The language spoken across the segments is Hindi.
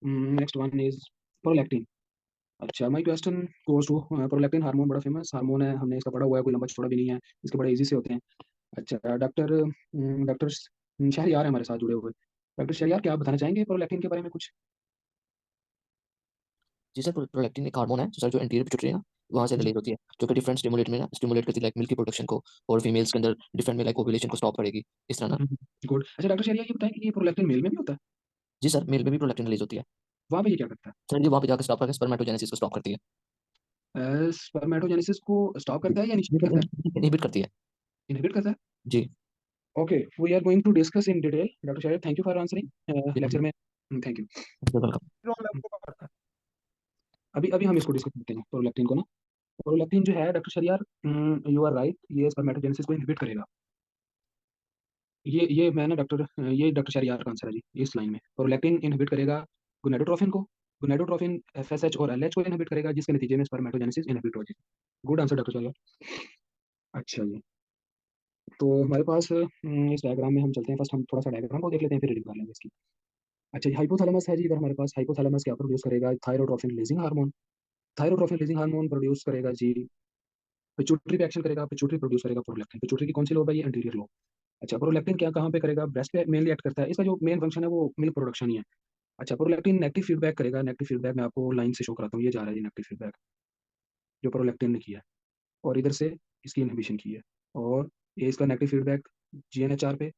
Next one is prolactin. अच्छा, my question goes to prolactin hormone बड़ा फेमस हार्मोन है, हमने इसका पढ़ा हुआ है, कोई लंबा चौड़ा भी नहीं है, इसके बड़े इजी से होते हैं। अच्छा, डॉक्टर शहरयार है हमारे साथ जुड़े हुए। डॉक्टर शहरयार, क्या आप बताना चाहेंगे प्रोलैक्टिन के बारे में कुछ? जी सर, प्रोलैक्टिन एक हार्मोन है जो सर जो एंटीरियर पिट्यूटरी है ना, वहाँ से जी। रिलीज होती है, जो कि डिफरेंट स्टिमुलेट में ना स्टिमुलेट करती है लाइक मिल्क की प्रोडक्शन को, और फीमेल्स के अंदर डिफरेंट में लाइक ओव्यूलेशन को स्टॉप करेगी, इस तरह ना। गुड। अच्छा डॉक्टर शहरयार, ये बताएं कि ये प्रोलैक्टिन मेल में भी होता है? जी सर, मेल में भी प्रोलैक्टिन रिलीज होती है। वहाँ पे ये क्या करता सर जी वहाँ पे जाकर स्टॉप करके स्पर्मेटोजेनेसिस को स्टॉप करती है। है? स्पर्मेटोजेनेसिस को स्टॉप जी, करता है या ये इनिशिएट सर करता है? इनहिबिट करती है। इनहिबिट करता है। जी। Okay, we are going to discuss in detail. Doctor Shahryar, thank you for answering lecture में। Thank you. वेलकम। अभी अभी हम इसको डिस्कस करते हैं प्रोलैक्टिन को ना। प्रोलैक्टिन जो है doctor Shahriyar, you are right, ये स्पर्मेटोजेनेसिस को इनहिबिट करेगा। ये मैं ना डॉक्टर ये डॉक्टर शरियार का आंसर है जी, इस लाइन में प्रोलैक्टिन इनहिबिट करेगा गोनाडोट्रोफिन को। गोनाडोट्रोफिन एफएसएच और एलएच को इनहिबिट करेगा, जिसके नतीजे में स्पर्मेटोजेनेसिस इनहिबिट हो जाएगी। Good answer doctor Shahriar. अच्छा जी, तो हमारे पास इस डायग्राम में हम चलते हैं। फर्स्ट हम थोड़ा सा डायग्राम को देख लेते हैं, फिर रीडिंग कर लेंगे इसकी। अच्छा, हाइपोथैलेमस है जी इधर हमारे पास। हाइपोथैलेमस क्या प्रोड्यूस करेगा? Thyrotrophin releasing hormone. Thyrotrophin releasing hormone produce करेगा जी, पिट्यूटरी पे एक्शन करेगा, पिट्यूटरी प्रोड्यूस करेगा प्रोलैक्टिन। पिट्यूटरी की कौन सी लोब है? ये एंटीरियर लोब। अच्छा, प्रोलैक्टिन क्या कहाँ पे करेगा? ब्रेस्ट पे मेनली एक्ट करता है, इसका जो मेन फंक्शन है वो मिल्क प्रोडक्शन ही है। अच्छा, प्रोलैक्टिन नेगेटिव फीडबैक करेगा। नेगेटिव फीडबैक मैं आपको लाइन से शो कराता हूँ, ये जा रहा है जी नेगेटिव फीडबैक जो प्रोलैक्टिन ने किया है, और इधर से इसकी इनहिबिशन की है। और ये इसका नेगेटिव फीडबैक जीएनएचआर पे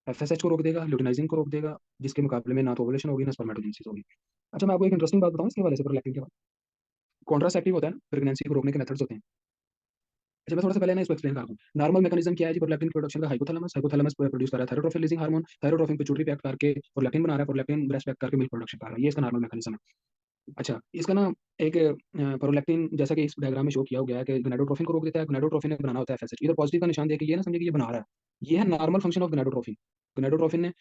एफएसएच को रोक देगा, ल्यूटिनाइजिंग को रोक देगा, जिसके मुकाबले में ना तो ओवुलेशन होगी ना स्पर्मेटोजेनेसिस होगी। अच्छा, मैं आपको एक इंटरेस्टिंग बात बताऊँ इसके वाले से, प्रोलैक्टिन के बाद कॉन्ट्रासेप्टिव होता है ना, प्रेगनेंसी को रोकने के मेथड्स होते हैं। अच्छा, मैं थोड़ा सा पहले ना इसको एक्सप्लेन करता हूँ। नॉर्मल मैकेनिज्म क्या है जी प्रोलैक्टिन प्रोडक्शन का? हाइपोथैलेमस, हाइपोथैलेमस प्रोड्यूस कर रहा है thyrotrophin releasing hormone, thyrotrophin pituitary पे एक्ट करके प्रोलैक्टिन बना रहा है, प्रोलैक्टिन ब्रेस्ट पे एक्ट करके मिल्क प्रोडक्शन कर रहा है। ये इसका नॉर्मल मैकेनिज्म है। अच्छा, इसका ना एक प्रोलैक्टिन जैसा कि इस डायग्राम में शो किया गया है कि गोनाडोट्रोफिन को रोक देता है। गोनाडोट्रोफिन ने बनाना होता है एफएसएच, इधर पॉजिटिव का निशान देके ये ना समझे कि ये बना रहा है। ये है normal function of gonadotrophin. Gonadotrophin ने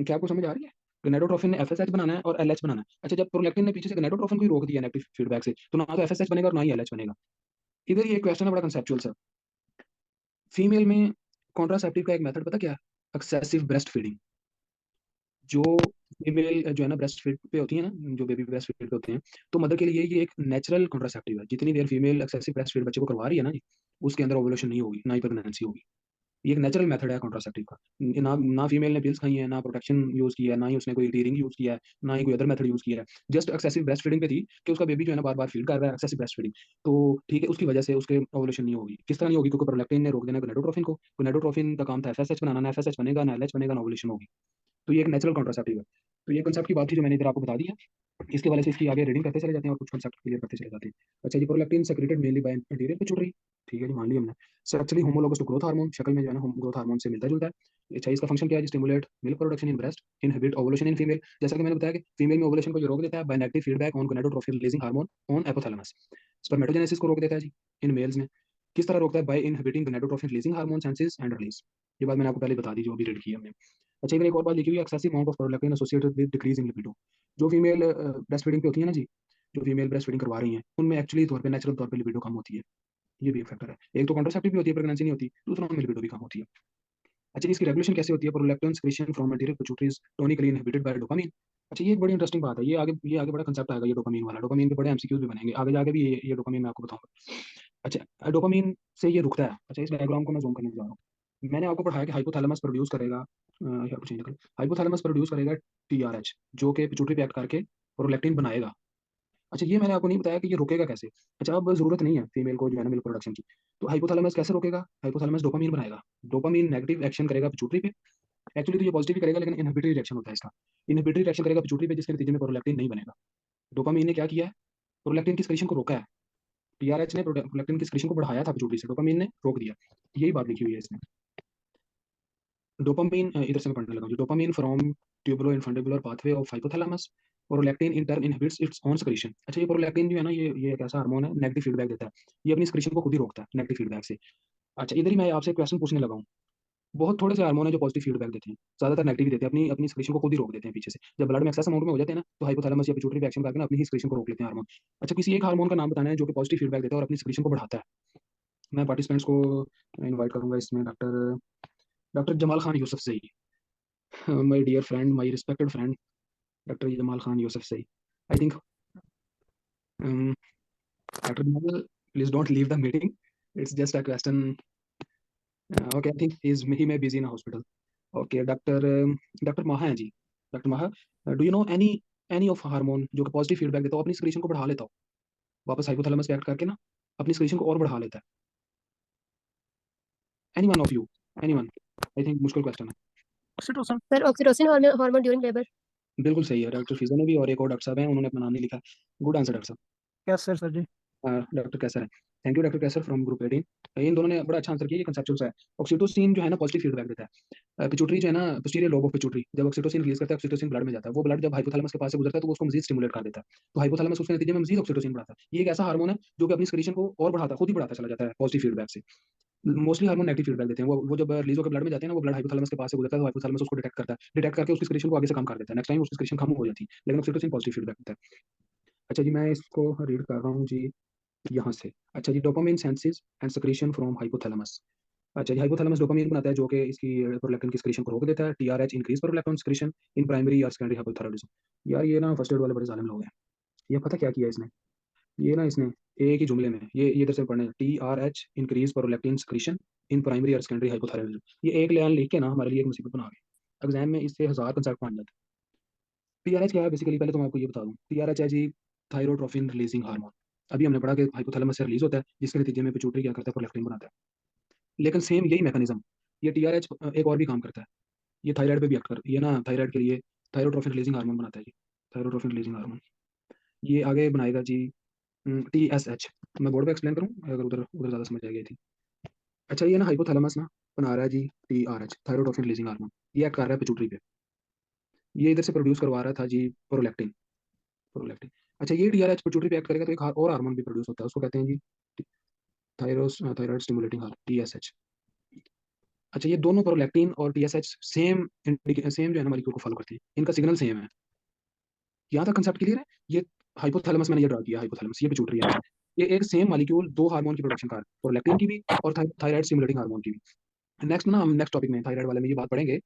क्या आपको समझ आ रही है? गोनाडोट्रोफिन ने एफएसएच बनाना है और एलएच बनाना है। अच्छा, जब प्रोलैक्टिन ने पीछे से गोनाडोट्रोफिन को ही रोक दिया नेगेटिव फीडबैक से, तो ना तो एफएसएच बनेगा और ना ही एलएच बनेगा। इधर ये क्वेश्चन है बड़ा कंसेप्चुअल सा। फीमेल में कॉन्ट्रासेप्टिव का एक मेथड पता क्या है? Excessive breast feeding. जो फीमेल जो है ना ब्रेस्ट फीड पे होती है ना, जो बेबी ब्रेस्ट फीड पे होते हैं, तो मदर के लिए ये एक नेचुरल कॉन्ट्रासेप्टिव है। जितनी देर फीमेल एक्सेसिव ब्रेस्ट फीड बच्चे को करवा रही है ना जी, उसके अंदर ओवुलेशन नहीं होगी, ना ही प्रेगनेंसी होगी। ये एक नेचुरल मेथड है कॉन्ट्रासेप्टिव का। ना ना फीमेल ने पिल्स खाई है, ना प्रोटेक्शन यूज किया है, ना ही उसने कोई टीयरिंग यूज किया है, ना ही कोई अदर मेथड यूज किया है। जस्ट एक्सेसिव ब्रेस्ट फीडिंग पे थी कि उसका बेबी जो है ना बार बार फीड कर रहा है, एक्सेसिव ब्रेस्ट फीडिंग। तो ठीक है, उसकी वजह से उसके ओवुलेशन नहीं होगी। किस तरह नहीं होगी? क्योंकि प्रोलैक्टिन ने रोक देना गोनाडोट्रोफिन को। गोनाडोट्रोफिन का काम था एफएसएच बनाना, ना एफएसएच बनेगा ना एलएच बनेगा ना ओवुलेशन होगी। तो ये एक नेचुरल कॉन्ट्रासेप्टिव है। तो ये कंसेप्ट की बात थी जो मैंने इधर आपको बता दी है। इसके वाले से इसकी आगे रीडिंग करते चले जाते हैं और कुछ कंसेप्ट क्लियर करते चले जाते हैं। अच्छा, ये prolactin secreted mainly by anterior pituitary. ठीक है जी, मान लिया हमने। Sexually homologous to growth hormone, शक्ल में जो है ना ग्रोथ हार्मोन से मिलता जुलता है। अच्छा, इसका फंक्शन क्या है? Stimulate milk production in breast, inhibit ovulation in female. जैसा कि मैंने बताया कि फीमेल में ओवुलेशन को ये रोक देता है by negative feedback on gonadotrophin releasing hormone on hypothalamus. Spermatogenesis को रोक देता है जी इन मेल्स में। किस तरह रोकता है? By inhibiting gonadotrophin releasing hormone senses and release. ये बात मैंने आपको पहले बता दी, जो भी रीड की है हमने। अच्छा, इधर एक और बात लिखी हुई है, excessive amount of prolactin associated with decrease in libido. जो फीमेल ब्रेस्ट फीडिंग पे होती है ना जी, जो फीमेल ब्रेस्ट फीडिंग करवा रही हैं, उनमें एक्चुअली तौर पे नेचुरल तौर पे लिबिडो कम होती है। ये भी एक फैक्टर है। एक तो कॉन्ट्रासेप्टिव भी होती है, प्रेगनेंसी नहीं होती, दूसरा में लिबिडो भी कम होती है। अच्छा, इसकी रेगुलेशन कैसे होती है? Prolactin secretion from anterior pituitary is tonically inhibited by dopamine. अच्छा, ये एक बड़ी इंटरेस्टिंग बात है। ये आगे बड़ा कंसेप्ट आएगा, ये डोपामिन वाला। डोपामिन पे बड़े एमसीक्यूज भी बनेंगे आगे जाके भी, ये डोपामिन मैं आपको बताऊंगा। अच्छा, डोपामिन से ये रुकता है। अच्छा, इस डायग्राम को मैं जूम करने जा रहा हूँ। मैंने आपको पढ़ाया कि हाइपोथैलेमस प्रोड्यूस करेगा, या कुछ नहीं, हाइपोथैलेमस प्रोड्यूस करेगा टीआरएच, जो कि पिट्यूटरी पे एक्ट करके प्रोलैक्टिन बनाएगा। अच्छा, ये मैंने आपको नहीं बताया कि ये रुकेगा कैसे। अच्छा, अब जरूरत नहीं है फीमेल को जो है ना मिल्क प्रोडक्शन की, तो हाइपोथैलेमस कैसे रोकेगा? हाइपोथैलेमस डोपामीन बनाएगा। डोपामीन नेगेटिव एक्शन करेगा पिट्यूटरी पे। एक्चुअली तो ये पॉजिटिव ही करेगा, लेकिन इनहिबिटरी रिएक्शन होता है इसका। इनहिबिटरी रिएक्शन करेगा पिट्यूटरी पे, जिसके नतीजे में प्रोलैक्टिन नहीं बनेगा। डोपामीन ने क्या किया है? प्रोलैक्टिन की सिक्रीशन को रोका है। टीआरएच ने प्रोलैक्टिन की सिक्रीशन को बढ़ाया था पिट्यूटरी से, डोपामीन ने रोक दिया। यही बात लिखी हुई है इसमें। डोपामीन इधर से मैं पढ़ने लगा हूँ। Dopamine from tubulo infundibular pathway of hypothalamus. Prolactin in turn inhibits its own secretion. अच्छा, ये प्रोलैक्टिन जो है ना, ये एक ऐसा हार्मोन है, नेगेटिव फीडबैक देता है। ये अपनी सिक्रीशन को खुद ही रोकता है नेगेटिव फीडबैक से। अच्छा, इधर ही मैं आपसे क्वेश्चन पूछने लगा हूँ। बहुत थोड़े से हार्मोन है जो पॉजिटिव फीडबैक देते हैं, ज्यादातर नेगेटिव ही देते हैं। अपनी अपनी सिक्रीशन को खुद ही रोक देते हैं पीछे से। जब ब्लड में एक्सेस अमाउंट में हो जाते हैं ना, तो हाइपोथैलेमस या पिट्यूटरी रिएक्शन करके ना अपनी ही सिक्रीशन को रोक लेते हैं हार्मोन। अच्छा, किसी एक हार्मोन का नाम बताना है जो कि पॉजिटिव फीडबैक देता है और अपनी सिक्रीशन को बढ़ाता है। मैं पार्टिसिपेंट्स को इनवाइट करूंगा इसमें। Doctor doctor Jamal Khan Yusufzai, my dear friend, my respected friend, doctor Jamal Khan Yusufzai. I think Dr. Bimal, please don't leave the meeting. It's just a question. Okay, I think he may be busy in a hospital. Okay, Dr. Maha है जी. Dr. Maha, do you know any of hormone जो कि पॉजिटिव फीडबैक देता हो अपनी सिक्रीशन को बढ़ा लेता हो वापस हाइपोथैलेमस पे एक्ट करके ना अपनी सिक्रीशन को और बढ़ा लेता है. Any one of you, any one. I think मुश्किल क्वेश्चन है. Oxytocin sir oxytocin hormone during labour. बिल्कुल सही है. डॉक्टर फिजा ने भी और एक और डॉक्टर साहब हैं उन्होंने अपना नाम नहीं लिखा. गुड आंसर डॉक्टर साहब. यस सर जी. डॉक्टर कैसर है. Thank you doctor Qaiser from group 18. इन दोनों ने बड़ा अच्छा आंसर किया. ये कंसेप्चुअल है. ऑक्सीटोसिन जो है ना पॉजिटिव फीडबैक देता है. पिट्यूटरी जो है ना पोस्टीरियर लोब ऑफ पिट्यूटरी जब ऑक्सीटोसिन रिलीज करता है ऑक्सीटोसिन ब्लड में जाता है. वो ब्लड जब हाइपोथैलेमस के पास से गुजरता है तो वो उसको मजीद स्टिमुलेट कर देता है. तो हाइपोथैलेमस उसके नतीजे में मजीद ऑक्सीटोसिन बढ़ाता है. ये एक ऐसा हार्मोन है जो कि अपनी सिक्रीशन को और बढ़ाता है, खुद ही बढ़ाता चला जाता है पॉजिटिव फीडबैक से. मोस्टली हार्मोन नेगेटिव फीडबैक देते हैं. वो जब रिलीज होकर ब्लड में जाते हैं ना वो ब्लड हाइपोथैलेमस के पास से गुजरता है तो हाइपोथैलेमस उसको डिटेक्ट करता है. डिटेक्ट करके उसकी सिक्रीशन को आगे से कम कर देता है. नेक्स्ट टाइम उसकी सिक्रीशन कम हो जाती है. लेकिन ऑक्सीटोसिन पॉजिटिव फीडबैक देता है. अच्छा जी, मैं इसको रीड कर रहा हूँ जी यहाँ से. अच्छा जी, dopamine synthesis and secretion from hypothalamus. अच्छा जी, हाइपोथैलेमस डोपामिन बनाता है जो कि इसकी प्रोलैक्टिन की सिक्रीशन को रोक देता है. TRH increase prolactin secretion in primary और सेकेंडरी हाइपोथायरायडिज्म. यार ये ना फर्स्ट एड वाले बड़े जालिम लोग हैं. ये पता क्या किया इसने, ये ना इसने एक ही जुमले में ये इधर से पढ़ने TRH increase prolactin secretion in primary और सेकेंडरी हाइपोथायरायडिज्म. ये एक लाइन लिख के ना हमारे लिए एक मुसीबत बना गए. एग्जाम में इससे 1000 कंसेप्ट बन जाते हैं. टीआरएच क्या है बेसिकली, पहले तो मैं आपको ये बता दूं. टीआरएच है जी थायरोट्रोफिन रिलीजिंग हार्मोन. अभी हमने पढ़ा कि हाइपोथैलेमस से रिलीज होता है जिसके नतीजे में पिट्यूटरी क्या करता है, प्रोलैक्टिन बनाता है. लेकिन सेम यही मैकेनिज्म ये टीआरएच एक और भी काम करता है. ये थायराइड पे भी एक्ट कर, ये ना थायराइड के लिए थायरोट्रोफिन रिलीजिंग हार्मोन बनाता है जी. थायरोट्रोफिन रिलीजिंग हार्मोन ये आगे बनाएगा जी टीएसएच. मैं बोर्ड पे एक्सप्लेन करूँ अगर उधर उधर ज़्यादा समझ आ गई थी. अच्छा ये ना हाइपोथैलेमस ना बना रहा है जी टीआरएच थायरोट्रोफिन रिलीजिंग हार्मोन. ये एक्ट कर रहा है पिट्यूटरी पे. ये इधर से प्रोड्यूस करवा रहा था जी प्रोलैक्टिन. प्रोलैक्टिन. अच्छा ये टीआरएच पिट्यूटरी पे एक्ट करेगा तो एक और हार्मोन भी प्रोड्यूस होता है, उसको कहते हैं जी थायराइड स्टिमुलेटिंग हार्मोन टीएसएच. अच्छा ये दोनों प्रोलैक्टिन और टीएसएच सेम सेम जो है ना मॉलिक्यूल को फॉलो करते हैं. इनका सिग्नल सेम है. यहाँ तक कंसेप्ट क्लियर है. ये हाइपोथैलेमस मैंने ये ड्रा किया. हाइपोथैलेमस ये पिट्यूटरी है. ये एक सेम मॉलिक्यूल दो हार्मोन की प्रोडक्शन कर रहा है, प्रोलैक्टिन की भी और थायराइड स्टिमुलेटिंग हार्मोन की भी. नेक्स्ट ना हम नेक्स्ट टॉपिक में थायराइड वाले में ये बात पढ़ेंगे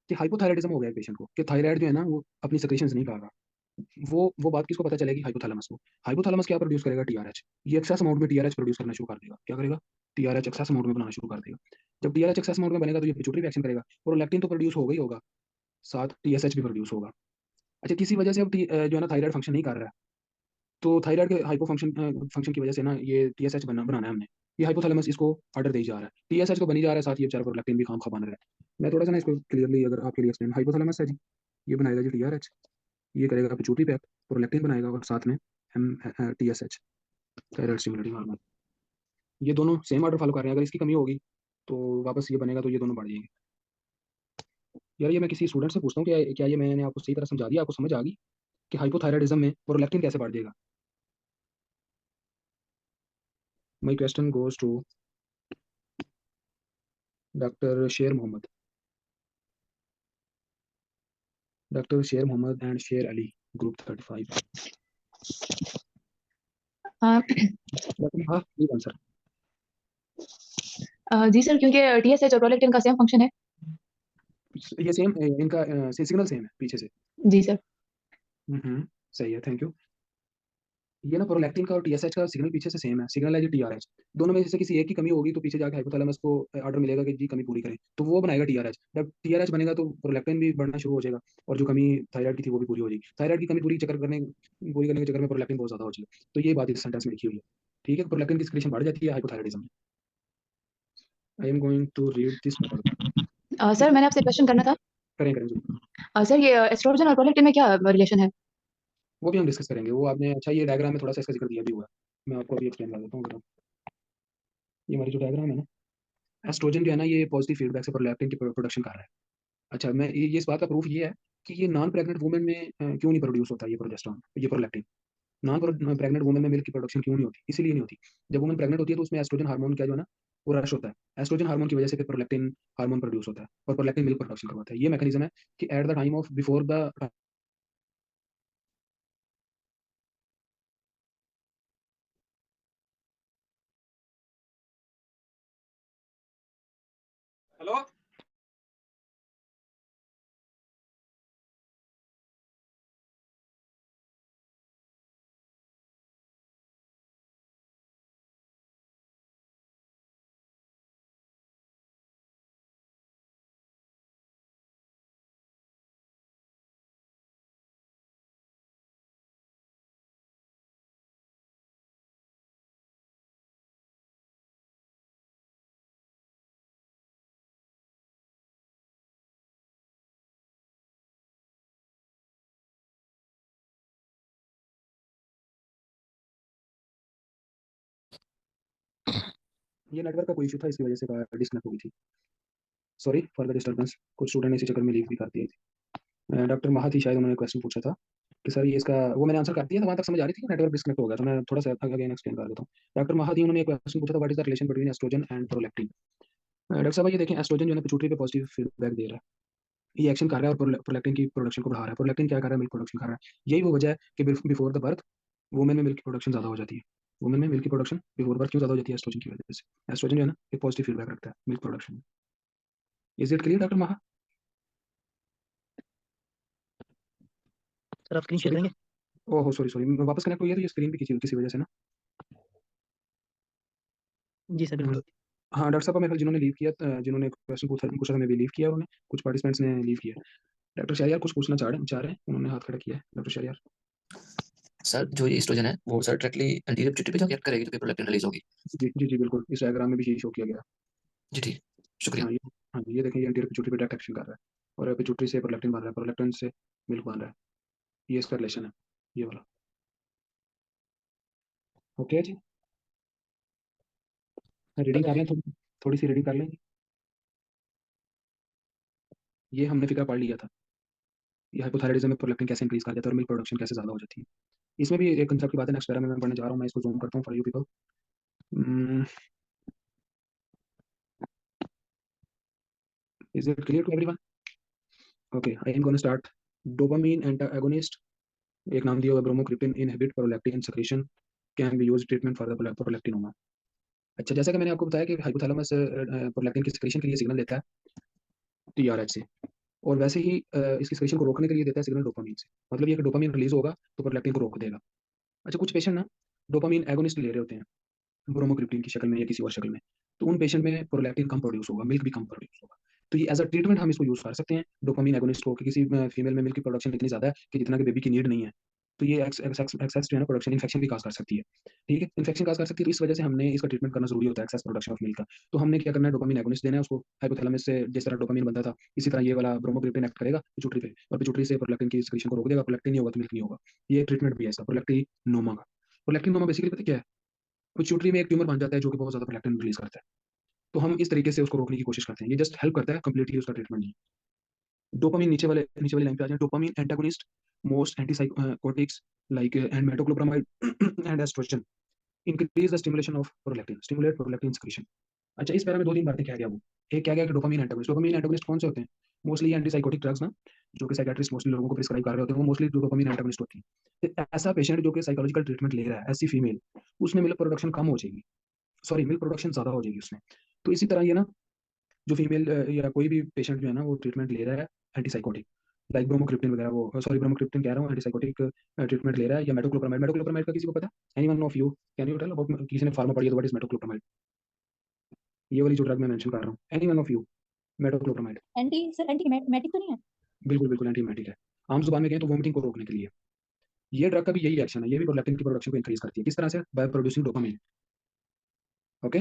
कि हाइपोथायराइडिज्म हो गया पेशेंट को कि थायराइड जो है ना वो अपनी सिक्रीशंस नहीं कर रहा. वो बात किसको पता चलेगी, हाइपोथैलेमस को. हाइपोथैलेमस क्या प्रोड्यूस करेगा, टीआरएच. ये एक्सेस अमाउंट में टीआरएच प्रोड्यूस करना शुरू कर देगा. क्या करेगा, टीआरएच एक्सेस अमाउंट में बनाना शुरू कर देगा. जब टीआरएच एक्सेस अमाउंट में बनेगा तो ये पिट्यूटरी रिएक्शन करेगा. प्रोलैक्टिन तो प्रोड्यूस हो गई होगा, साथ टीएसएच भी प्रोड्यूस होगा. अच्छा किसी वजह से अब जो है ना थायराइड फंक्शन नहीं कर रहा है तो थायराइड के हाइपो फंक्शन फंक्शन की वजह से ना ये टीएसएच बनाना है हमने. ये हाइपोथैलेमस इसको ऑर्डर दे जा रहा है. टीएसएच को बनी जा रहा है, साथ ये बेचारा प्रोलैक्टिन भी खाम खा बन रहा है. मैं थोड़ा सा ना इसको क्लियरली अगर आपके लिए एक्सप्लेन. हाइपोथैलेमस है जी, ये बनाएगा जी टीआरएच. ये करेगा पिट्यूटरी पे प्रोलैक्टिन बनाएगा और साथ में एम टीएसएच थायराइड स्टिमुलेटिंग हार्मोन. ये दोनों सेम ऑर्डर फॉलो कर रहे हैं. अगर इसकी कमी होगी तो वापस ये बनेगा तो ये दोनों बढ़ जाएंगे. यार ये मैं किसी स्टूडेंट से पूछता हूँ कि क्या ये मैंने आपको सही तरह समझा दिया, आपको समझ आ गई कि हाइपोथायराइडिज्म में प्रोलैक्टिन कैसे बढ़ जाएगा. My question goes to doctor Sher Mohammad. Doctor Sher Mohammad and Sher Ali, group 35. Doctor हाँ प्लीज आंसर. जी सर, क्योंकि टीएसएच और प्रोलैक्टिन का सेम फंक्शन है. ये सेम इनका सिग्नल सेम है पीछे से. जी सर. सही है, थैंक यू. ये ना प्रोलैक्टिन का और टीएसएच का सिग्नल पीछे से सेम है. सिग्नल है जी टीआरएच. दोनों में से किसी एक की कमी होगी तो पीछे जाके हाइपोथैलेमस को ऑर्डर मिलेगा कि जी कमी पूरी करें, तो वो बनाएगा टीआरएच. जब टीआरएच बनेगा तो प्रोलैक्टिन भी बढ़ना शुरू हो जाएगा और जो कमी थायराइड की थी वो भी पूरी हो जाएगी. थायराइड की कमी पूरी करने के चक्कर में प्रोलैक्टिन बहुत ज्यादा हो जाएगा. तो ये बात इस सेंटेंस में लिखी हुई है. ठीक है, प्रोलैक्टिन की सिक्रीशन बढ़ जाती है हाइपोथायराइडिज्म में. I am going to read this paper. Sir मैंने आपसे क्वेश्चन करना था. करें करें जी. सर ये एस्ट्रोजन और प्रोलैक्टिन में क्या रिलेशन है? वो भी हम डिस्कस करेंगे. वो आपने अच्छा ये डायग्राम में थोड़ा सा इसका जिक्र दिया भी हुआ है. मैं आपको अभी एक्सप्लेन कर देता हूँ. ये हमारी जो डायग्राम है ना, एस्ट्रोजन जो है ना ये पॉजिटिव फीडबैक से प्रोलैक्टिन की प्रोडक्शन कर रहा है. अच्छा मैं ये इस बात का प्रूफ ये है कि ये नॉन प्रेग्नेंट वुमेन में क्यों नहीं प्रोड्यूस होता ये प्रोजेस्टेरॉन, ये प्रोलैक्टिन. नॉन प्रेग्नेंट वुमेन में मिल्क की प्रोडक्शन क्यों नहीं होती, इसीलिए नहीं होती. जब वुमेन प्रेग्नेंट होती है तो उसमें एस्ट्रोजन हार्मोन क्या जो है ना वो रश होता है. एस्ट्रोजन हार्मोन की वजह से फिर प्रोलैक्टिन हार्मोन प्रोड्यूस होता है और प्रोलैक्टिन मिल्क प्रोडक्शन करवाता है. ये मैकेनिज्म है कि at the time of before the hello ये नेटवर्क का कोई इशू था, इसकी वजह से डिस्कनेक्ट हो गई थी। सॉरी फॉर द डिस्टर्बेंस, कुछ स्टूडेंट ने इसी चक्कर में लीव भी कर दी थी। डॉक्टर महाथी शायद उन्होंने क्वेश्चन पूछा था कि सर ये इसका, वो मैंने आंसर कर दिया था, वहां तक समझ आ रही थी कि नेटवर्क डिस्कनेक्ट हो गया, तो मैं थोड़ा सा अगेन एक्सप्लेन कर देता हूँ। डॉक्टर महाथी उन्होंने एक क्वेश्चन पूछा था, what is the relation between oestrogen and prolactin. Doctor साहब ये देखें, एस्ट्रोजन जो है पिट्यूटरी पे पॉजिटिव फीडबैक दे रहा है, ये एक्शन कर रहा है और प्रोलैक्टिन की प्रोडक्शन को बढ़ा रहा है। प्रोलैक्टिन क्या कर रहा है, मिल्क प्रोडक्शन कर रहा है। यही वो वजह है कि बिफोर द बर्थ वुमेन में मिल्क की प्रोडक्शन ज्यादा हो जाती है। वुमेन में मिल्क की प्रोडक्शन बिफोर बर्थ क्यों ज्यादा हो जाती है, एस्ट्रोजन की वजह से। एस्ट्रोजन जो है ना एक पॉजिटिव फीडबैक रखता है मिल्क प्रोडक्शन में। इज इट क्लियर डॉक्टर महा? सर आप स्क्रीन शेयर सॉरी, करेंगे? ओहो सॉरी सॉरी, वापस कनेक्ट हुई है तो ये स्क्रीन भी किसी वजह से ना। जी सर बिल्कुल। हाँ डॉक्टर साहब, मेरे ख्याल जिन्होंने लीव किया, जिन्होंने क्वेश्चन पूछा था, मैं भी लीव किया, उन्होंने कुछ पार्टिसिपेंट्स ने लीव किया। डॉक्टर शहरियार कुछ पूछना चाह रहे हैं, उन्होंने हाथ खड़ा किया है। डॉक्टर शहरियार। सर जो ये एस्ट्रोजन है वो सर डायरेक्टली एंटीरियर पिट्यूटरी पे जाके एक्ट करेगी, तो फिर प्रोलैक्टिन रिलीज होगी। जी जी जी बिल्कुल, इस डायग्राम में भी यही शो किया गया। जी ठीक, शुक्रिया। हाँ ये, हाँ ये देखें, ये एंटीरियर पिट्यूटरी पे डायरेक्ट एक्शन कर रहा है और पिट्यूटरी से प्रोलैक्टिन बन रहा है, प्रोलैक्टिन से मिल्क बन रहा है। ये इसका रिलेशन है, ये वाला। ओके जी, रीडिंग कर लें थोड़ी, थोड़ी सी रीडिंग कर लें। ये हमने फिक्र पढ़ लिया था, ये हाइपोथायराइडिज्म में प्रोलैक्टिन कैसे इंक्रीज कर जाता है और मिल्क प्रोडक्शन कैसे ज्यादा हो जाती है। इसमें भी एक कंसेप्ट की बात है, नेक्स्ट पैरा में मैं पढ़ने जा रहा हूँ, मैं इसको जूम करता हूँ for you people. Is it clear to everyone? Okay, I am gonna start. Dopamine antagonist, एक नाम दिया हुआ bromocriptine inhibit prolactin secretion, can be use treatment for the prolactinoma. अच्छा, जैसा कि मैंने आपको बताया कि हाइपोथैलेमस प्रोलैक्टिन की सेक्रेशन के लिए सिग्नल देता है टीआरएच से, और वैसे ही इसकी सेक्रेशन को रोकने के लिए देता है सिग्नल डोपामीन से। मतलब ये कि डोपामीन रिलीज होगा तो प्रोलैक्टिन को रोक देगा। अच्छा, कुछ पेशेंट ना डोपामीन एगोनिस्ट ले रहे होते हैं ब्रोमोक्रिप्टिन की शक्ल में या किसी और शक्ल में, तो उन पेशेंट में प्रोलैक्टिन कम प्रोड्यूस होगा, मिल्क भी कम प्रोड्यूस होगा। तो ये एज अ ट्रीटमेंट हम इसको यूज कर सकते हैं डोपामीन एगोनिस्ट को, कि किसी फीमेल में मिल्क की प्रोडक्शन इतनी ज्यादा है कि जितना कि बेबी की नीड नहीं है, तो ये एक्सेस जो है ना प्रोडक्शन इन्फेक्शन भी काज कर सकती है। ठीक है, इन्फेक्शन काज कर सकती है, तो इस वजह से हमने इसका ट्रीटमेंट करना जरूरी होता है एक्सेस प्रोडक्शन ऑफ मिल्क का। तो हमने क्या करना है, डोपामीन एगोनिस्ट देना है उसको हाइपोथैलेमस से, जिस तरह डोपामीन बनता था इसी तरह ये वाला ब्रोमोक्रिप्टिन एक्ट करेगा पिट्यूटरी पे, और पिट्यूटरी से प्रोलैक्टिन की सिक्रीशन को रोक देगा। प्रोलैक्टिन नहीं होगा तो मिल्क नहीं होगा। ये ट्रीटमेंट भी है इसका, प्रोलैक्टिनोमा का। प्रोलैक्टिनोमा बेसिकली पता क्या है, पिट्यूटरी में एक ट्यूमर बन जाता है जो कि बहुत ज्यादा प्रोलैक्टिन रिलीज करता है। तो हम इस तरीके से उसको रोकने की कोशिश करते हैं, ये जस्ट हेल्प करता है, कंप्लीटली उसका ट्रीटमेंट नहीं। डोपामिन नीचे वाली लाइन पे आ जाए, dopamine antagonist most antipsychotics like and metoclopramide and oestrogen increase the stimulation of prolactin, stimulate prolactin secretion. अच्छा, इस पैरा में दो तीन बातें कह गया वो। एक क्या गया कि डोपामिन एंटागोनिस्ट कौन से होते हैं, मोस्टली एंटीसाइकोटिक ड्रग्स ना, जो कि साइकियाट्रिस्ट मोस्टली लोगों को प्रिस्क्राइब कर रहे होते हैं, वो मोस्टली डोपामिन एंटागोनिस्ट होती है। तो ऐसा पेशेंट जो कि साइकोलॉजिकल ट्रीटमेंट ले रहा है, ऐसी फीमेल, उसमें मिल्क प्रोडक्शन कम हो जाएगी, सॉरी मिल्क प्रोडक्शन ज्यादा हो जाएगी उसमें। तो इसी तरह ये ना, जो फीमेल या कोई भी पेशेंट जो है ना वो ट्रीटमेंट ले रहा है एंटीसाइकोटिक लाइक ब्रोमोक्रिप्टिन वगैरह, वो सॉरी ब्रोमोक्रिप्टिन कह रहा हूँ, एंटीसाइकोटिक ट्रीटमेंट ले रहा है, या मेटोक्लोप्रामाइड का किसी को पता है? Anyone of you can you tell about, किसी ने फार्मा पढ़ी है तो व्हाट इज मेटोक्लोप्रामाइड, ये वाली जो ड्रग मैं मेंशन कर रहा हूँ, anyone of you? Metoclopramide antiemetic तो नहीं है? बिल्कुल बिल्कुल एंटीमेटिक है। आम जुबान में कहें तो वोमिटिंग को रोकने के लिए। ये ड्रग का भी यही एक्शन है, ये भी प्रोलैक्टिन की प्रोडक्शन को इंक्रीज करती है। किस तरह से? By producing dopamine. Okay,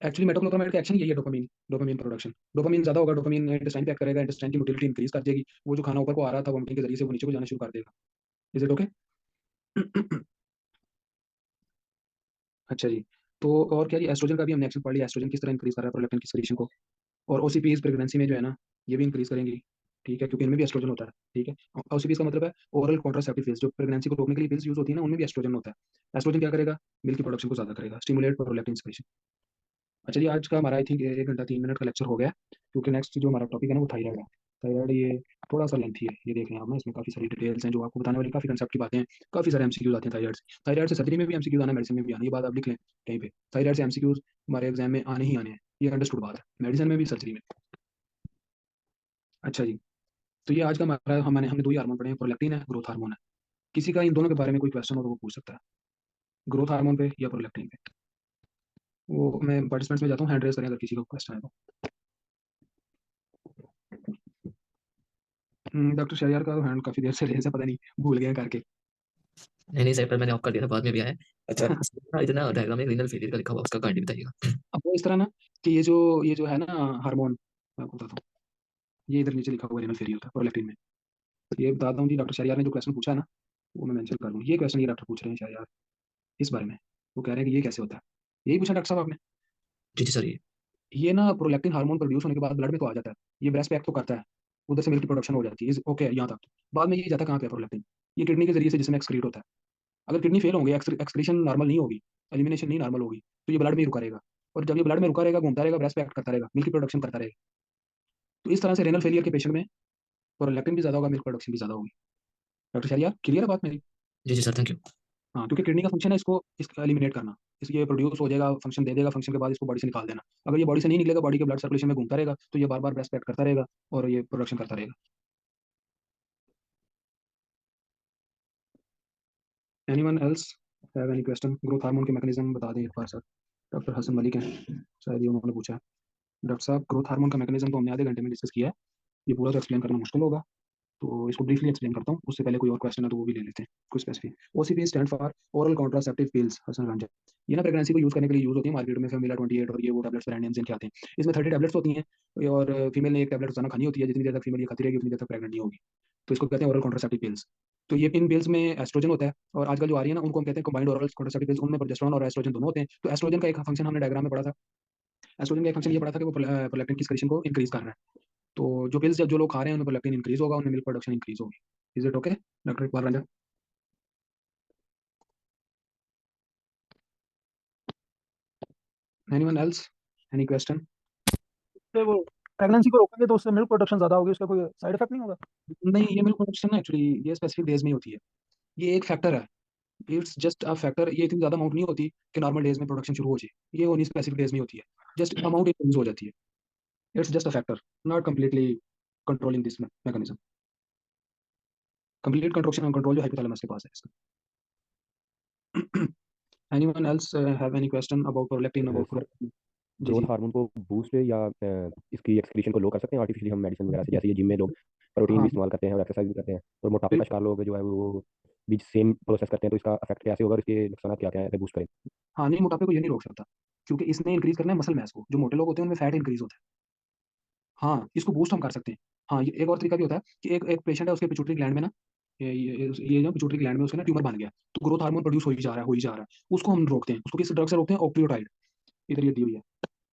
actually metoclopramide का एक्शन यही है, डोपामिन डोपामिन प्रोडक्शन। डोपामिन ज्यादा होगा, डोपामिन इंटेस्टाइन पे एक्ट करेगा, इंटेस्टाइन की मोटिलिटी इंक्रीज कर देगी, वो जो खाना ऊपर को आ रहा था वोमिटिंग के जरिए से वो नीचे को जाना शुरू कर देगा। Is it okay? अच्छा जी, तो और क्या जी, एस्ट्रोजन का भी हमने एक्शन पढ़ लिया, एस्ट्रोजन किस तरह इंक्रीज कर रहा है प्रोलैक्टिन की सिक्रीशन को। और ओसीपीज प्रेगनेंसी में जो है ना, ये भी इंक्रीज करेंगी। ठीक है, क्योंकि इनमें भी एस्ट्रोजन होता है। ठीक है, ओसीपीज का मतलब है ओरल कॉन्ट्रासेप्टिव पिल्स, जो प्रेगनेंसी को रोकने के लिए पिल्स यूज होती है ना, उनमें भी एस्ट्रोजन होता है। एस्ट्रोजन क्या करेगा, मिल्क की प्रोडक्शन को ज्यादा करेगा, स्टिमुलेट प्रोलैक्टिन सिक्रीशन। अच्छा जी, आज का हमारा आई थिंक 1 घंटा 3 मिनट का लेक्चर हो गया, क्योंकि नेक्स्ट जो हमारा टॉपिक है ना वो थायराइड है। थायराइड ये थोड़ा सा लेंथी है, ये देख रहे हैं आप ना, इसमें काफी सारी डिटेल्स हैं जो आपको बताने वाली, काफी कंसेप्ट की बातें हैं, काफी सारे एमसीक्यूज आते हैं थायराइड से। थायराइड से सर्जरी में भी एमसीक्यूज आना, मेडिसिन में भी आना, ये बात आप लिख लें कहीं पे, थायराइड से एमसीक्यूज हमारे एग्जाम में आने ही आने हैं, ये अंडरस्टूड बात है, मेडिसिन में भी सर्जरी में। अच्छा जी, तो ये आज का हमारा, हमने दो ही हार्मोन पढ़े हैं, प्रोलैक्टिन है, ग्रोथ हार्मोन है। किसी का इन दोनों के बारे में कोई क्वेश्चन हो तो वो पूछ सकता है, ग्रोथ हार्मोन पे या प्रोलैक्टिन पे। वो मैं पार्टिसिपेंट्स में जाता हूँ, हैंड रेस करें अगर किसी को क्वेश्चन है तो। डॉक्टर शहरियार का हैंड काफी देर से रेस है, पता नहीं भूल गए करके। नहीं नहीं सर, पर मैंने ऑफ कर दिया था, बाद में भी आया है। अच्छा इतना डायग्राम में रीनल फेलियर का लिखा हुआ, उसका काइंडली बताइएगा। अब वो इस तरह ना कि ये जो है ना हार्मोन, मैं आपको बताता हूँ, ये इधर नीचे लिखा हुआ रेनल फेलियर होता है प्रोलैक्टिन में। ये बताता हूँ जी, डॉक्टर शहरियार ने जो क्वेश्चन पूछा है ना, वो मैं मेंशन कर दूँ। ये क्वेश्चन ये डॉक्टर पूछ रहे हैं शहरियार इस बारे में, वो कह रहे हैं कि ये कैसे होता है, यही पूछा डॉक्टर साहब आपने। जी जी सर ये ना प्रोलैक्टिन हार्मोन प्रोड्यूस होने के बाद ब्लड में तो आ जाता है, ये ब्रेस्ट पे एक्ट तो करता है, उधर से मिल्क की प्रोडक्शन हो जाती है, ओके यहाँ तक। बाद में ये जाता कहाँ पे प्रोलैक्टिन? ये किडनी के जरिए से जिसमें एक्सक्रीट होता है। अगर किडनी फेल होगी, एक्सक्रीशन नॉर्मल नहीं होगी, एलिमिनेशन नहीं नॉर्मल होगी, तो ये ब्लड में ही रुका रहेगा। और जब ये ब्लड में रुका रहेगा, घूमता रहेगा, ब्रेस्ट पे एक्ट करता रहेगा, मिल्क की प्रोडक्शन करता रहेगा। तो इस तरह से रेनल फेलियर के पेशेंट में प्रोलैक्टिन भी ज्यादा होगा, मिल्क प्रोडक्शन भी ज्यादा होगी। डॉक्टर शहरियार, क्लियर है बात मेरी? जी सर थैंक यू। हाँ, क्योंकि किडनी का फंक्शन है इसको एलिमिनेट करना। ये प्रोड्यूस हो जाएगा, फंक्शन दे देगा, फंक्शन के बाद इसको बॉडी से निकाल देना। अगर ये बॉडी से नहीं निकलेगा, बॉडी के ब्लड सर्कुलेशन में घूमता रहेगा, तो ये बार बार ब्रेस्ट पे एक्ट करता रहेगा और ये प्रोडक्शन करता रहेगा। Anyone else have any question? Growth hormone के मैकेनिज्म बता दें एक बार सर। डॉक्टर हसन मलिक हैं, शायद ये उन्होंने पूछा है। डॉक्टर साहब, ग्रोथ हार्मोन का मैकेनिज्म तो हमने आधे घंटे में डिस्कस किया है, ये पूरा तो एक्सप्लेन करना मुश्किल होगा, तो इसको ब्रीफली एक्सप्लेन करता हूँ। उससे पहले कोई और क्वेश्चन है तो वो भी ले लेते हैं, कोई specific. OCP stand for oral contraceptive pills, Hasan Ranjan. ये ना प्रेगनेंसी को यूज करने के लिए यूज होती है, मार्केट में फेमिला 28 और ये वो टैबलेट्स ब्रांड नेम्स इनके आते हैं। इसमें 30 टैबलेट्स होती हैं, और फीमेल ने एक टैबलेट रोजाना खानी होती है, जितनी देर तक फीमेल ये खाती रहेगी उतनी देर तक प्रेगनेंट नहीं होगी। तो इसको कहते हैं ओरल कॉन्ट्रासेप्टिव पिल्स। तो ये इन पिल्स में एस्ट्रोजन होता है, और आजकल जो आ रही है ना, उनको हम कहते हैं कंबाइंड ओरल कॉन्ट्रासेप्टिव पिल्स, उनमें प्रोजेस्टेरोन और एस्ट्रोजन दोनों होते हैं। तो एस्ट्रोजन का एक फंक्शन हमने डायग्राम में पढ़ा था। एस्ट्रोजन का एक फंक्शन ये पढ़ा था कि वो प्रोलैक्टिन की सिक्रीशन को इंक्रीज कर रहा है। तो जो पिल्स जब जो लोग खा रहे हैं, उनमें प्रोलैक्टिन इंक्रीज होगा, उनमें मिल्क प्रोडक्शन इंक्रीज होगी। Is it okay doctor Iqbal Ranjan? Anyone else, any question? से वो प्रेगनेंसी को रोकेंगे तो उससे मिल्क प्रोडक्शन ज्यादा होगी, उसका कोई साइड इफेक्ट नहीं होगा? नहीं, ये मिल्क प्रोडक्शन ना एक्चुअली ये स्पेसिफिक डेज में ही होती है, ये एक फैक्टर है। इट्स जस्ट अ फैक्टर, ये इतनी ज्यादा अमाउंट नहीं होती कि नॉर्मल डेज में प्रोडक्शन शुरू हो जाए, ये ओनली स्पेसिफिक डेज में होती है। जस्ट अमाउंट इंक्रीज हो जाती है। It's just a factor, not completely controlling this mechanism. Complete control जो हाइपोथैलेमस के पास है इसका। Anyone else have any question about prolactin, about sir, prolactin? जी ग्रोथ जी। हार्मोन को बूस्ट या इसकी एक्सक्रीशन को लो कर सकते हैं आर्टिफिशियली हम मेडिसिन वगैरह से, जैसे ये जिम में लोग प्रोटीन भी हाँ इस्तेमाल करते हैं और एक्सरसाइज भी करते हैं, और मोटापे का बिल्कुल। शिकार लोग जो है वो भी सेम प्रोसेस करते हैं, तो इसका इफेक्ट कैसे होगा और इसके नुकसान क्या क्या है बूस्ट करें? हाँ, नहीं, मोटापे को ये नहीं रोक सकता, क्योंकि इसने इंक्रीज करना है मसल मास को। जो मोटे लोग होते हैं उनमें फैट इंक्रीज होता है। हाँ, इसको बूस्ट हम कर सकते हैं। हाँ, ये एक और तरीका भी होता है कि एक एक पेशेंट है, उसके पिट्यूटरी ग्लैंड में ना, ये जो पिट्यूटरी ग्लैंड में उसके ना ट्यूमर बन गया, तो ग्रोथ हार्मोन प्रोड्यूस हो ही जा रहा है, हो ही जा रहा है। उसको हम रोकते हैं, उसको किस ड्रग से रोकते हैं? ऑक्ट्रियोटाइड। इधर ये दी हुई है,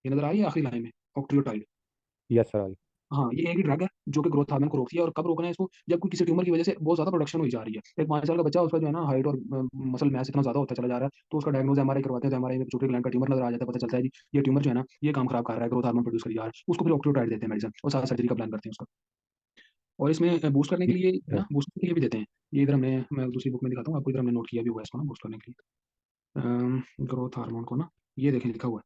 ये नजर आ रही है आखिरी लाइन में, ऑक्ट्रियोटाइड। Yes sir. हाँ, ये एक ही ड्रग है जो कि ग्रोथ हार्मोन को रोकती है। और कब रोकना है इसको? जब कोई किसी ट्यूमर की वजह से बहुत ज्यादा प्रोडक्शन हो जा रही है। एक 5 साल का बच्चा, उसका जो है ना हाइट और मसल मास इतना ज्यादा होता चला जा रहा है, तो उसका डायग्नोज एमआरआई करवाते हैं, तो एमआरआई में पिट्यूटरी ग्लैंड का ट्यूमर नजर आ जाता है, पता चलता है जी ये ट्यूमर जो है ना, ये काम खराब कर रहा है, ग्रोथ हार्मोन प्रोड्यूस कर जा रहा है। उसको फिर ऑक्ट्रियोटाइड देते हैं मेडिसिन, और साथ सर्जरी का प्लान करते हैं उसका। और इसमें बूस्ट करने के लिए ना, बूस्ट के लिए भी देते हैं। ये इधर हमने, मैं दूसरी बुक में दिखाता हूँ आपको, इधर हमने नोट किया भी हुआ है इसको ना, बूस्ट करने के लिए ग्रोथ हार्मोन को ना, ये देखें लिखा हुआ है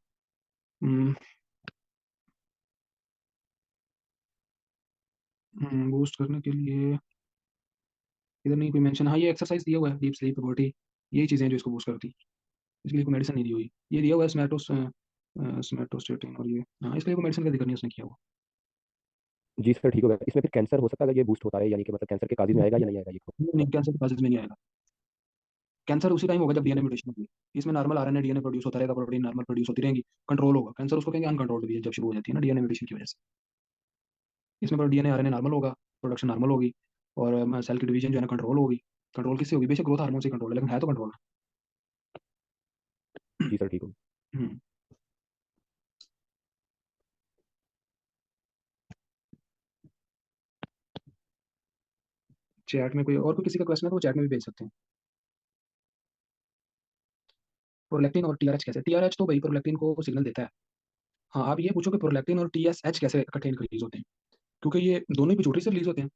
बूस्ट करने के लिए। इधर नहीं कोई मेंशन, हाँ ये एक्सरसाइज दिया हुआ है, डीप स्लीप, बॉडी, यही चीज़ें हैं जो इसको बूस्ट करती है। इसके लिए कोई मेडिसिन नहीं दी हुई, ये दिया हुआ है स्मेटोस्टेटिन, और ये हाँ, इसके लिए कोई मेडिसिन का जिक्र नहीं उसने किया हुआ। जी सर ठीक होगा। इसमें फिर कैंसर हो सकता है अगर ये बूस्ट होता है, यानी कि मतलब कैंसर के काजिज में आएगा या नहीं आएगा ये? नहीं, कैंसर के केसेस में नहीं आएगा। कैंसर उसी टाइम होगा जब डीएनए म्यूटेशन होगी। इसमें नॉर्मल आरएनए डीएनए प्रोड्यूस होता रहेगा, प्रोटीन नॉर्मल प्रोड्यूस होती रहेंगी, कंट्रोल होगा। कैंसर उसको कहेंगे अनकंट्रोल्ड भी है, जब शुरू हो जाती है ना डीएनए म्यूटेशन की वजह से। इसमें डीएनए आरएनए नॉर्मल होगा, प्रोडक्शन नॉर्मल होगी, और सेल की डिवीजन जो है ना कंट्रोल होगी। कंट्रोल किससे होगी? बेशक ग्रोथ हार्मोन से कंट्रोल है, लेकिन है तो कंट्रोल है। जी सर ठीक होगा। हम्म। चैट में कोई और कोई किसी का क्वेश्चन है तो वो चैट में भी भेज सकते हैं। प्रोलैक्टिन और टीआरएच कैसे? टीआरएच तो भाई प्रोलैक्टिन को सिग्नल देता है। हाँ, आप ये पूछो कि प्रोलैक्टिन और टीएसएच कैसे इकट्ठे रिलीज होते हैं, क्योंकि ये दोनों ही पिट्यूटरी से रिलीज होते हैं।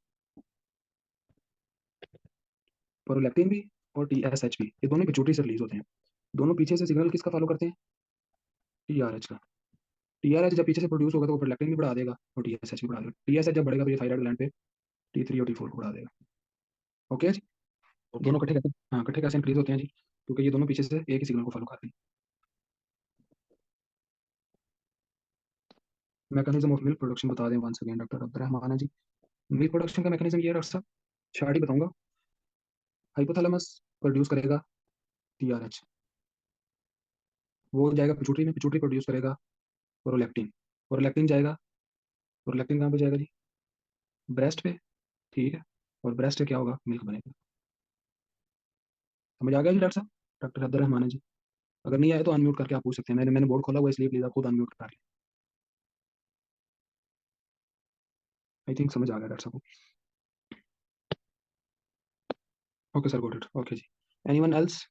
प्रोलैक्टिन भी और टीएसएच भी, ये दोनों पिट्यूटरी से रिलीज होते हैं। दोनों पीछे से सिग्नल किसका फॉलो करते हैं? टीआरएच का। टीआरएच जब पीछे से प्रोड्यूस होगा तो वो प्रोलैक्टिन भी बढ़ा देगा, और टीएसएच भी बढ़ा देगा। टीएसएच जब बढ़ेगा तो ये थायराइड ग्लैंड पे T3 और T4 को बढ़ा देगा। ओके जी। ओके दोनों इकट्ठे कैसे, हाँ इकट्ठे कैसे इंक्रीज होते हैं जी? क्योंकि ये दोनों पीछे से एक ही सिग्नल को फॉलो करते हैं। मैकेनिज्म ऑफ मिल्क प्रोडक्शन बता दें once again doctor Abdul Rahman ji. Milk production का मैकेनिज्म ये है डॉक्टर साहब, शार्ट ही बताऊंगा। हाइपोथैलेमस प्रोड्यूस करेगा टीआरएच, वो जाएगा पिट्यूटरी में, पिट्यूटरी प्रोड्यूस करेगा प्रोलैक्टिन, प्रोलैक्टिन जाएगा, प्रोलैक्टिन कहाँ पे जाएगा जी? ब्रेस्ट पे, ठीक है। और ब्रेस्ट से क्या होगा? मिल्क बनेगा। समझ आ गया जी डॉक्टर साहब? डॉक्टर अब्दुल रहमान जी। अगर नहीं आए तो अनम्यूट करके आप पूछ सकते हैं। मैंने बोर्ड खोला हुआ है, इसलिए प्लीज आप खुद अनम्यूट कर लें। आई थिंक समझ आ गया डॉक्टर साहब को। Okay sir, got it. Okay जी, एनीवन एल्स?